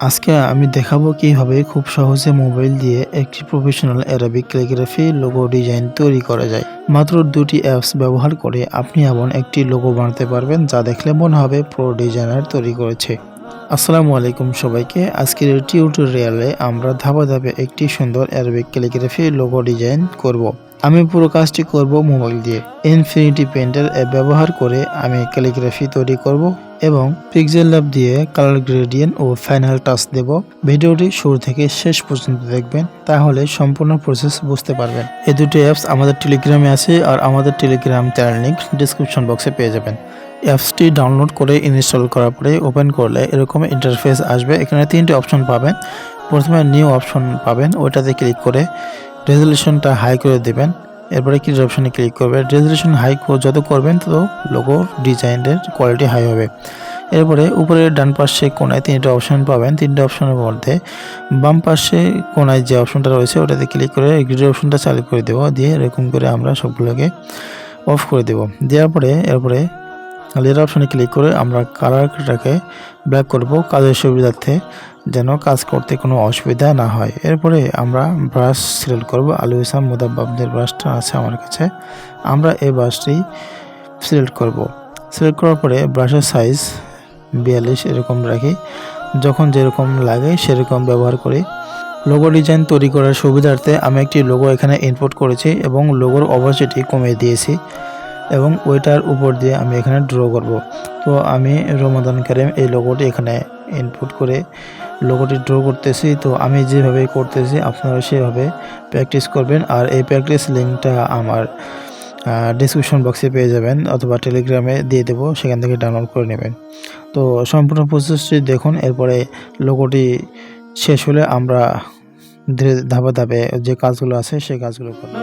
আজকে আমি দেখাবো কিভাবে খুব সহজে মোবাইল দিয়ে একটি professional Arabic calligraphy logo design তৈরি করা যায়। মাত্র দুটি অ্যাপস ব্যবহার করে আপনি এমন একটি লোগো বানাতে পারবেন যা দেখলে মনে হবে প্রো ডিজাইনার তৈরি করেছে। আসসালামু আলাইকুম সবাইকে। আজকের এই টিউটোরিয়ালে আমরা ধাপে ধাপে একটি সুন্দর অ্যারাবিক ক্যালিগ্রাফি লোগো ডিজাইন করব। আমি পুরো কাজটি করব মোবাইল দিয়ে। ইনফিনিটি পেইন্টার অ্যাপ ব্যবহার করে আমি ক্যালিগ্রাফি তৈরি করব এবং পিক্সেল ল্যাব দিয়ে কালার গ্রেডিয়েন্ট ও ফাইনাল টাচ দেব। ভিডিওটি শুরু থেকে শেষ পর্যন্ত দেখবেন, তাহলে সম্পূর্ণ প্রসেস বুঝতে পারবেন। এই দুটি অ্যাপস আমাদের টেলিগ্রামে আছে, আর আমাদের টেলিগ্রাম চ্যানেল লিংক ডিসক্রিপশন বক্সে পেয়ে যাবেন। অ্যাপসটি ডাউনলোড করে ইনস্টল করার পরে ওপেন করলে এরকম ইন্টারফেস আসবে। এখানে তিনটি অপশন পাবেন। প্রথমে নিউ অপশন পাবেন, ওইটাতে ক্লিক করে রেজলিউশনটা হাই করে দেবেন। এরপরে ক্লিয়ার অপশনে ক্লিক করবেন। রেজলিউশন হাই যত করবেন তত লোগোর ডিজাইনের কোয়ালিটি হাই হবে। এরপরে উপরে ডান পাশে কোনায় তিনটা অপশন পাবেন। তিনটা অপশনের মধ্যে বাম পাশে কোনায় যে অপশনটা রয়েছে ওটাতে ক্লিক করে গ্রিড অপশনটা চালু করে দেবো। দিয়ে এরকম করে আমরা সবগুলোকে অফ করে দেব। দেওয়ার পরে এরপরে লেয়ার অপশনে ক্লিক করে আমরা কালারটাকে ব্ল্যাক করব কাজের সুবিধার্থে, যেন কাজ করতে কোনো অসুবিধা না হয়। এরপরে আমরা ব্রাশ সিলেক্ট করব। আলু ইসলাম মুদাব্বাবদের ব্রাশটা আছে আমার কাছে, আমরা এই ব্রাশটি সিলেক্ট করব। সিলেক্ট করার পরে ব্রাশের সাইজ 42 এরকম রাখি, যখন যেরকম লাগে সেরকম ব্যবহার করি। লোগো ডিজাইন তৈরি করার সুবিধার্থে আমি একটি লোগো এখানে ইনপুট করেছি এবং লোগোর অপাসিটি কমিয়ে দিয়েছি এবং ওইটার উপর দিয়ে আমি এখানে ড্র করব। তো আমি রমাদান কারিম এই লোগোটি এখানে ইনপুট করে লোগোটি ড্র করতেছি। তো আমি যেভাবে করতেছি আপনারা সেভাবে প্র্যাকটিস করবেন, আর এই প্র্যাকটিস লিঙ্কটা আমার ডিসক্রিপশন বক্সে পেয়ে যাবেন অথবা টেলিগ্রামে দিয়ে দেবো, সেখান থেকে ডাউনলোড করে নেবেন। তো সম্পূর্ণ প্রসেসটি দেখুন। এরপরে লোগোটি শেষ হলে আমরা ধীরে ধাপে ধাপে যে কাজগুলো আছে সেই কাজগুলো করব।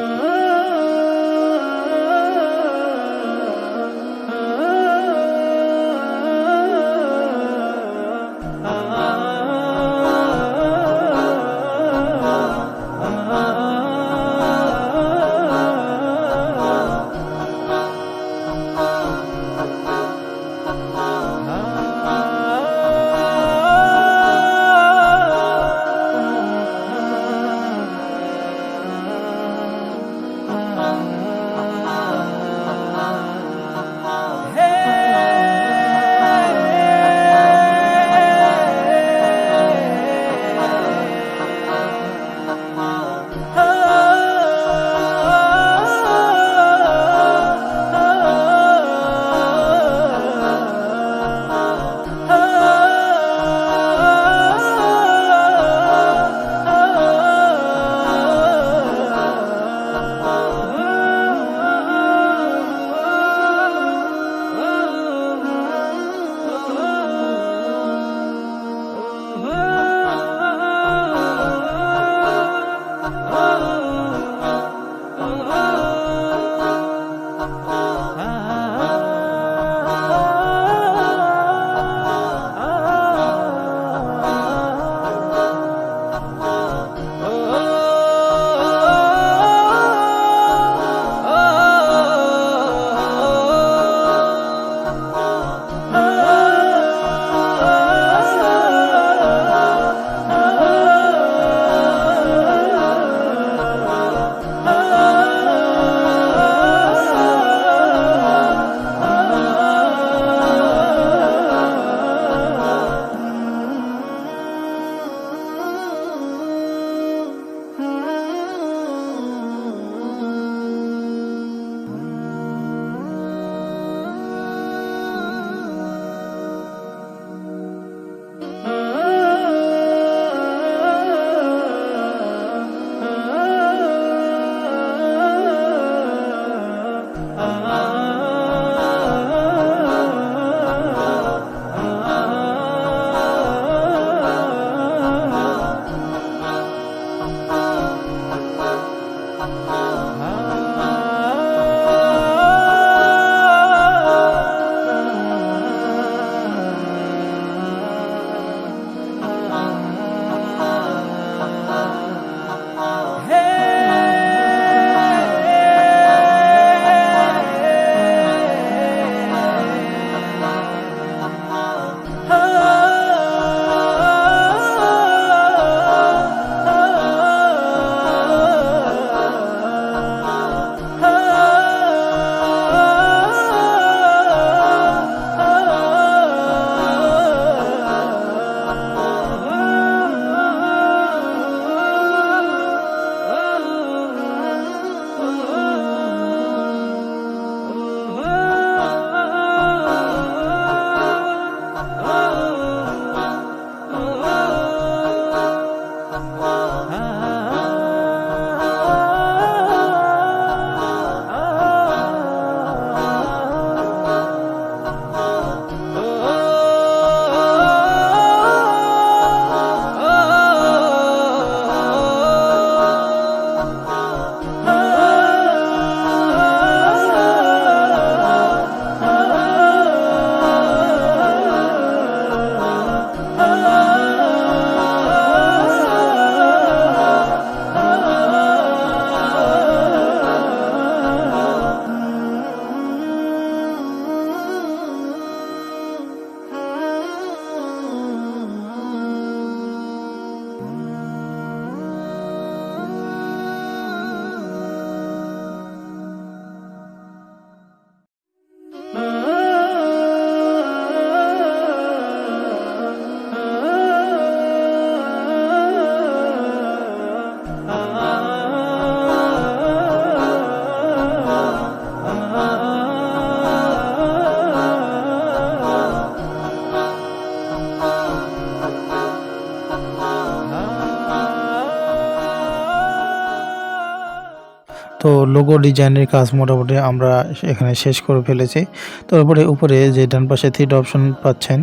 তো লোগো ডিজাইনের কাজ মোটামুটি আমরা এখানে শেষ করে ফেলেছি। তারপরে উপরে যে ডান পাশে 3 ডট অপশন পাচ্ছেন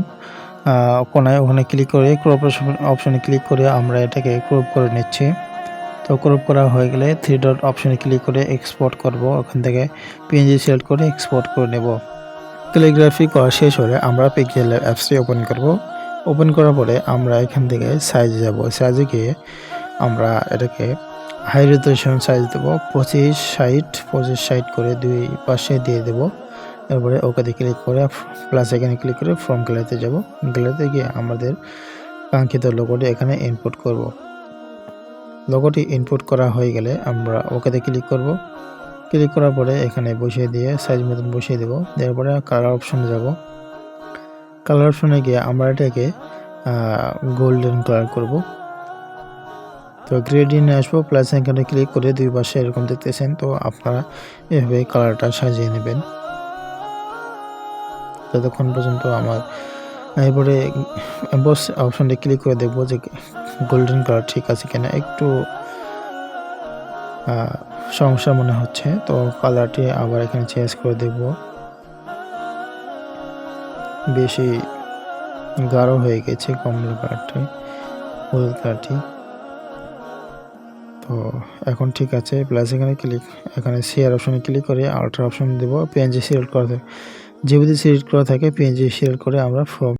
কোণায়, ওখানে ক্লিক করে ক্রপ অপশনে ক্লিক করে আমরা এটাকে ক্রপ করে নিচ্ছি। তো ক্রপ করা হয়ে গেলে 3 ডট অপশনে ক্লিক করে এক্সপোর্ট করব। ওখান থেকে পিএনজি সিলেক্ট করে এক্সপোর্ট করে নেব। ক্যালিগ্রাফি করা শেষ হলে আমরা পিক্সেলের অ্যাপসটি ওপেন করব। ওপেন করার পরে আমরা এখান থেকে সাইজে যাব। সাইজে গিয়ে আমরা এটাকে হাই রেজোলিউশন সাইজ দেবো 25/60 করে দুই পাশে দিয়ে দেব। এরপরে ওকেতে ক্লিক করে প্লাস এখানে ক্লিক করে ফ্রম গ্যালারিতে যাব। গ্যালারিতে গিয়ে আমাদের কাঙ্ক্ষিত লোগোটি এখানে ইনপুট করব। লোগোটি ইনপুট করা হয়ে গেলে আমরা ওকেতে ক্লিক করব। ক্লিক করার পরে এখানে বসিয়ে দিয়ে সাইজ মতন বসিয়ে দেব। দেওয়ার পরে কালার অপশনে যাব। কালার অপশনে গিয়ে আমরা এটাকে গোল্ডেন কালার করব। তো গ্রেডিয়েন্টে আসবো, প্লাস এখানে ক্লিক করে দুই পাশে এরকম দেখতেছেন। তো আপনারা এভাবে কালারটা সাজিয়ে নেবেন ততক্ষণ পর্যন্ত আমার। এরপরে এমবস অপশনটি ক্লিক করে দেখব যে গোল্ডেন কালার ঠিক আছে কিনা। একটু সমস্যা মনে হচ্ছে, তো কালারটি আবার এখানে চেঞ্জ করে দেখব। বেশি গাঢ় হয়ে গেছে কমলা কালারটি, হলুদ কালারটি। তো এখন ঠিক আছে। প্লাস এখানে শেয়ার অপশনে ক্লিক করে আল্ট্রা অপশন দেব। পিএনজি সিলেক্ট করা থাকে, যেহেতু সিলেক্ট করা থাকে পিএনজি সিলেক্ট করে আমরা ফ্রম